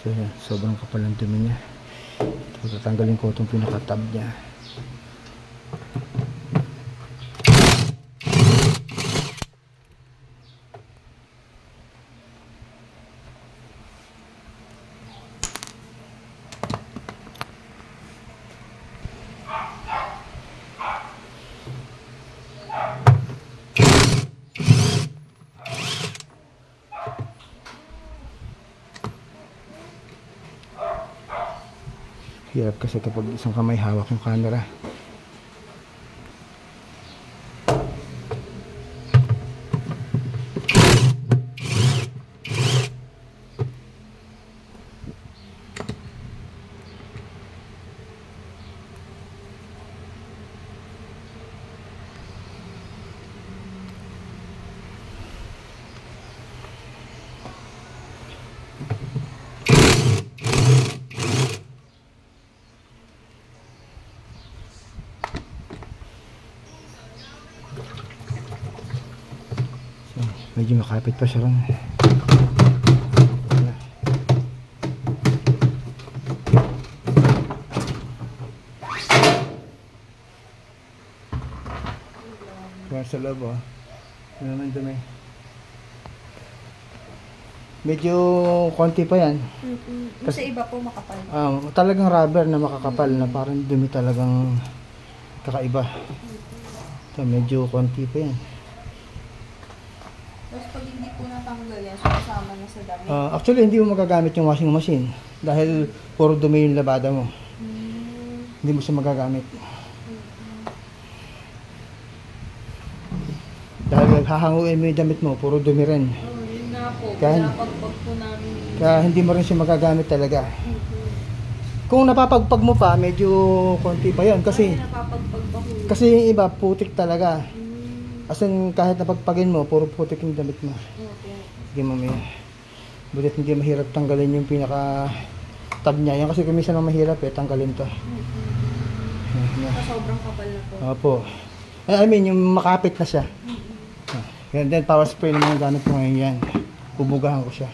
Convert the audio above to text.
So yan, sobrang kapal ng dumi niya. So, tatanggalin ko itong pinaka-tab niya. Hirap kasi kapag isang kamay hawak yung camera. Medyo makapit pa siya ron. Kaya sa loob oh. Ano naman dumi. Medyo konti pa yan. Sa iba po makapal. Talagang rubber na makakapal na parang dumi talagang kakaiba. So, medyo konti pa yan. Tapos pag hindi po natanggal yan, so kasama na sa dami. Actually, hindi mo magagamit yung washing machine dahil puro dumi yung labada mo. Hindi mo siya magagamit. Dahil hahanguin mo yung damit mo, puro dumi rin. Yun nga po. Kaya napagpag po namin. Kaya hindi mo rin siya magagamit talaga. Kung napapagpag mo pa, medyo konti pa yon kasi napapagpag ba po? kasi yung iba putik talaga. As in, kahit napagpagin mo, puro putik yung damit mo. Sige mamaya. Butit hindi mahirap tanggalin yung pinaka tab niya. Yan kasi kumisan ang mahirap tanggalin to. Sobrang kapal na po. Opo. I mean, yung makapit na siya. And then power spray naman yung gamit ko ngayon yan. Bubugahan ko siya.